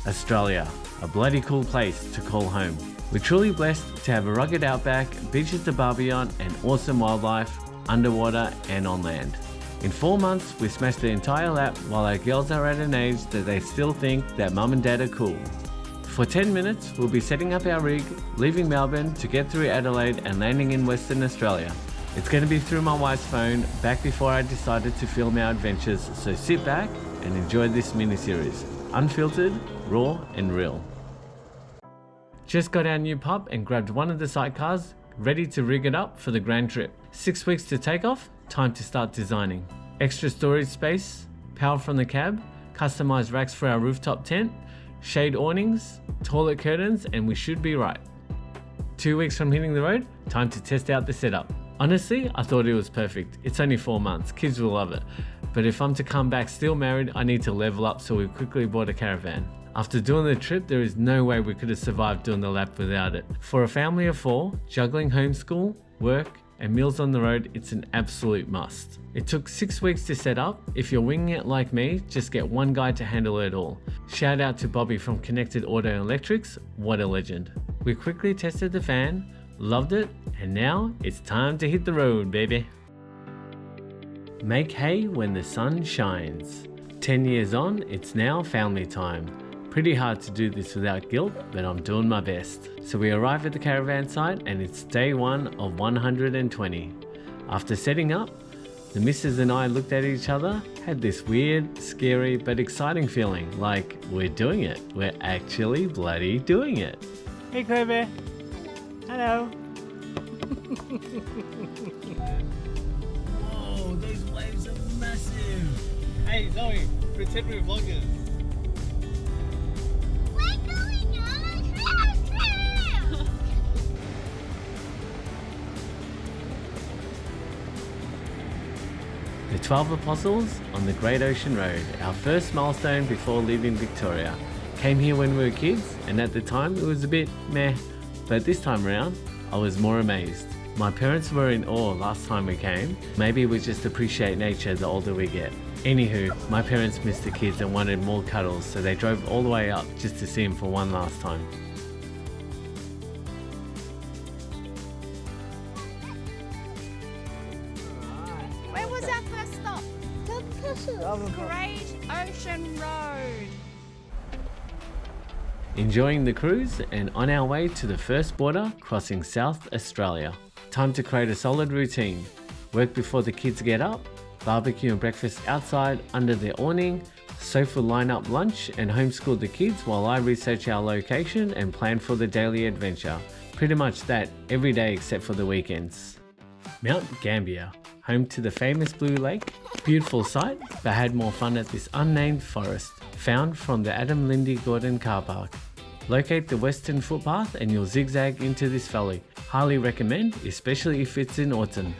Australia, a bloody cool place to call home. We're truly blessed to have a rugged outback, beaches to barbie on, and awesome wildlife, underwater and on land. In 4 months, we smashed the entire lap while our girls are at an age that they still think that mum and dad are cool. For 10 minutes, we'll be setting up our rig, leaving Melbourne to get through Adelaide and landing in Western Australia. It's going to be through my wife's phone, back before I decided to film our adventures, so sit back and enjoy this mini-series. Unfiltered, raw and real. Just got our new pup and grabbed one of the sidecars, ready to rig it up for the grand trip. 6 weeks to take off, time to start designing. Extra storage space, power from the cab, customized racks for our rooftop tent, shade awnings, toilet curtains, and we should be right. 2 weeks from hitting the road, time to test out the setup. Honestly, I thought it was perfect. It's only 4 months, kids will love it. But if I'm to come back still married, I need to level up, so we quickly bought a caravan. After doing the trip, there is no way we could have survived doing the lap without it. For a family of 4, juggling homeschool, work, and meals on the road, it's an absolute must. It took 6 weeks to set up. If you're winging it like me, just get one guy to handle it all. Shout out to Bobby from Connected Auto Electrics, what a legend. We quickly tested the fan, loved it, and now it's time to hit the road, baby. Make hay when the sun shines. 10 years on, it's now family time. Pretty hard to do this without guilt, but I'm doing my best. So we arrive at the caravan site and it's day 1 of 120. After setting up, the missus and I looked at each other, had this weird, scary, but exciting feeling, like we're doing it. We're actually bloody doing it. Hey Craig. Hello. Whoa, those waves are massive. Hey Zoe, pretend we're vloggers. The 12 Apostles on the Great Ocean Road, our first milestone before leaving Victoria. Came here when we were kids, and at the time it was a bit meh, but this time around I was more amazed. My parents were in awe last time we came. Maybe we just appreciate nature the older we get. Anywho, my parents missed the kids and wanted more cuddles, so they drove all the way up just to see them for one last time. Where was our first stop? Great Ocean Road. Enjoying the cruise and on our way to the first border crossing South Australia. Time to create a solid routine. Work before the kids get up, barbecue and breakfast outside under the awning, sofa line up lunch and homeschool the kids while I research our location and plan for the daily adventure. Pretty much that every day except for the weekends. Mount Gambier, home to the famous Blue Lake. Beautiful sight, but had more fun at this unnamed forest, found from the Adam Lindy Gordon car park. Locate the western footpath and you'll zigzag into this valley. Highly recommend, especially if it's in autumn.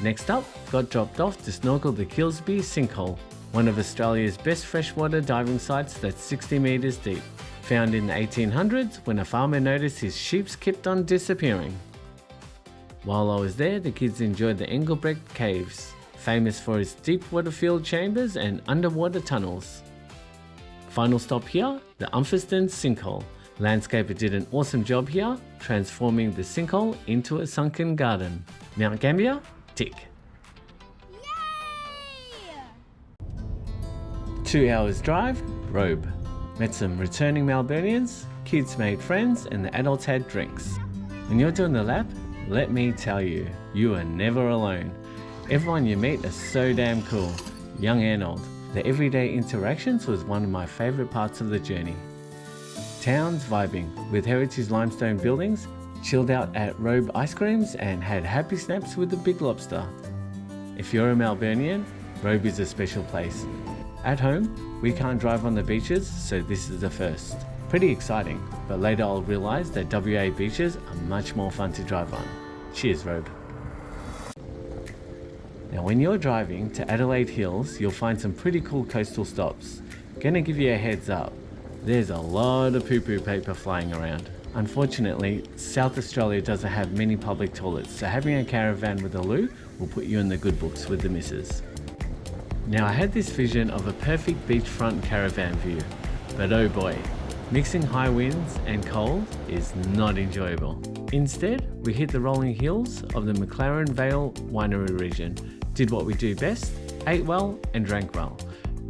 Next up, got dropped off to snorkel the Kilsby Sinkhole, one of Australia's best freshwater diving sites that's 60 metres deep. Found in the 1800s when a farmer noticed his sheeps kept on disappearing. While I was there, the kids enjoyed the Engelbrecht Caves, famous for its deep water filled chambers and underwater tunnels. Final stop here, the Umferston Sinkhole. Landscaper did an awesome job here, transforming the sinkhole into a sunken garden. Mount Gambier? Tick. Yay! 2 hours drive, Robe. Met some returning Melburnians, kids made friends and the adults had drinks. When you're doing the lap, let me tell you, you are never alone. Everyone you meet is so damn cool, young and old. The everyday interactions was one of my favourite parts of the journey. Towns vibing with heritage limestone buildings, chilled out at Robe ice creams and had happy snaps with the Big Lobster. If you're a Melburnian, Robe is a special place. At home, we can't drive on the beaches, so this is the first. Pretty exciting, but later I'll realise that WA beaches are much more fun to drive on. Cheers, Robe. Now when you're driving to Adelaide Hills, you'll find some pretty cool coastal stops. Gonna give you a heads up, there's a lot of poo-poo paper flying around. Unfortunately, South Australia doesn't have many public toilets, so having a caravan with a loo will put you in the good books with the missus. Now I had this vision of a perfect beachfront caravan view, but oh boy, mixing high winds and cold is not enjoyable. Instead, we hit the rolling hills of the McLaren Vale winery region, did what we do best, ate well and drank well.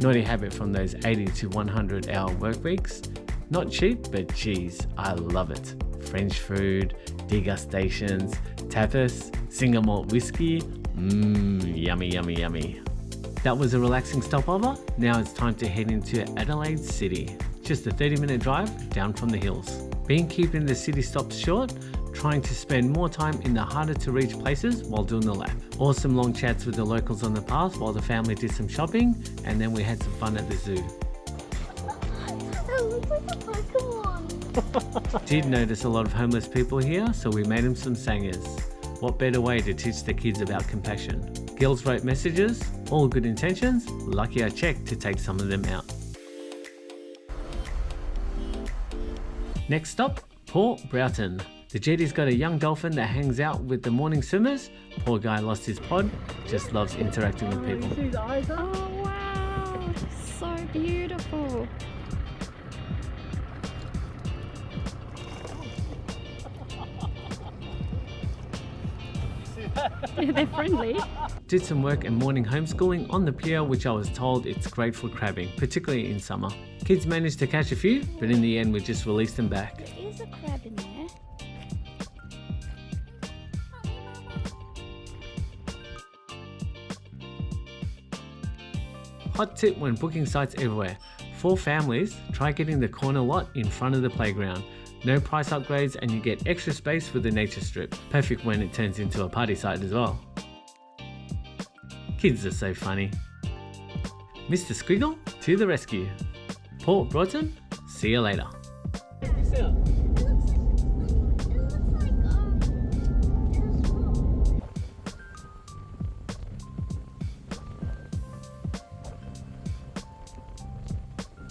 Naughty habit from those 80 to 100 hour work weeks. Not cheap, but geez, I love it. French food, degustations, tapas, single malt whiskey, yummy, yummy, yummy. That was a relaxing stopover. Now it's time to head into Adelaide City. Just a 30-minute drive down from the hills. Been keeping the city stops short, trying to spend more time in the harder to reach places while doing the lap. Awesome long chats with the locals on the path while the family did some shopping, and then we had some fun at the zoo. That looks like a Pokemon. Did notice a lot of homeless people here, so we made them some sangers. What better way to teach the kids about compassion? Girls wrote messages, all good intentions, lucky I checked to take some of them out. Next stop, Port Broughton. The jetty's got a young dolphin that hangs out with the morning swimmers. Poor guy lost his pod, just loves interacting with people. Oh wow, so beautiful. They're friendly. Did some work and morning homeschooling on the pier, which I was told it's great for crabbing, particularly in summer. Kids managed to catch a few, but in the end we just released them back. There is a crab in there. Hot tip when booking sites everywhere. For families, try getting the corner lot in front of the playground. No price upgrades and you get extra space with the nature strip. Perfect when it turns into a party site as well. Kids are so funny. Mr. Squiggle to the rescue. Port Broughton, see you later.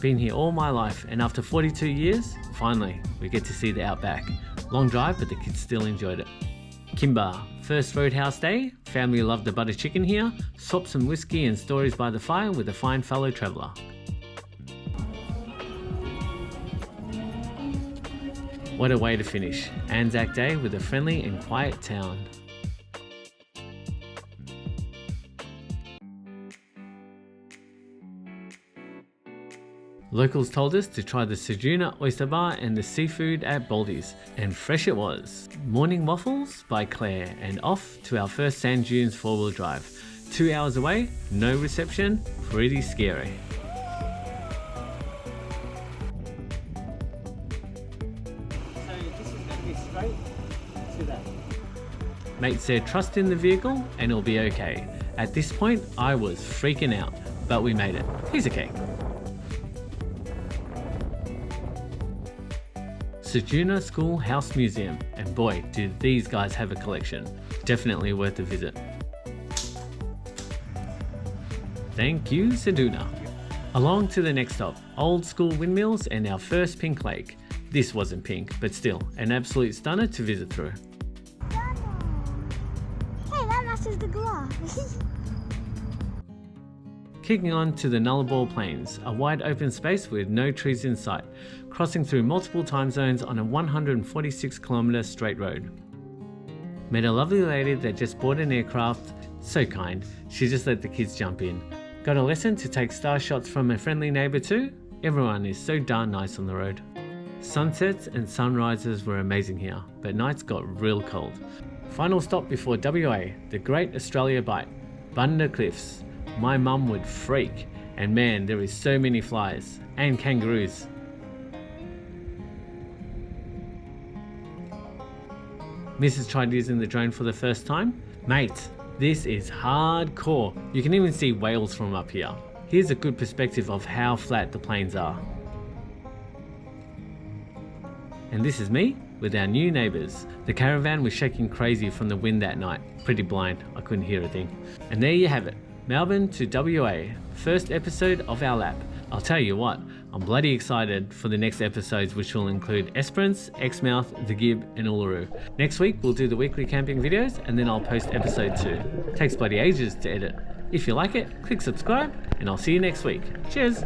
Been here all my life, and after 42 years, finally, we get to see the outback. Long drive, but the kids still enjoyed it. Kimber, first roadhouse day, family loved the butter chicken here, swapped some whiskey and stories by the fire with a fine fellow traveller. What a way to finish, Anzac Day with a friendly and quiet town. Locals told us to try the Sejuna Oyster Bar and the seafood at Baldy's, and fresh it was. Morning waffles by Claire, and off to our first sand dunes 4-wheel drive. 2 hours away, no reception, pretty scary. So this is going to be straight to that. Mate said trust in the vehicle and it'll be okay. At this point, I was freaking out, but we made it. Here's a cake. Sejuna School House Museum, and boy, do these guys have a collection. Definitely worth a visit. Thank you, Sejuna. Along to the next stop, old school windmills and our first pink lake. This wasn't pink, but still, an absolute stunner to visit through. Hey, that matches the glass. Kicking on to the Nullarbor Plains, a wide open space with no trees in sight, crossing through multiple time zones on a 146km straight road. Met a lovely lady that just bought an aircraft, so kind, she just let the kids jump in. Got a lesson to take star shots from a friendly neighbour too. Everyone is so darn nice on the road. Sunsets and sunrises were amazing here, but nights got real cold. Final stop before WA, the Great Australia Bight, Bunda Cliffs. My mum would freak, and man, there is so many flies and kangaroos. Mrs. tried using the drone for the first time. Mate, this is hardcore. You can even see whales from up here. Here's a good perspective of how flat the plains are. And this is me with our new neighbours. The caravan was shaking crazy from the wind that night. Pretty blind, I couldn't hear a thing. And there you have it. Melbourne to WA, first episode of our lap. I'll tell you what, I'm bloody excited for the next episodes, which will include Esperance, Exmouth, The Gib and Uluru. Next week we'll do the weekly camping videos and then I'll post episode 2. Takes bloody ages to edit. If you like it, click subscribe and I'll see you next week. Cheers!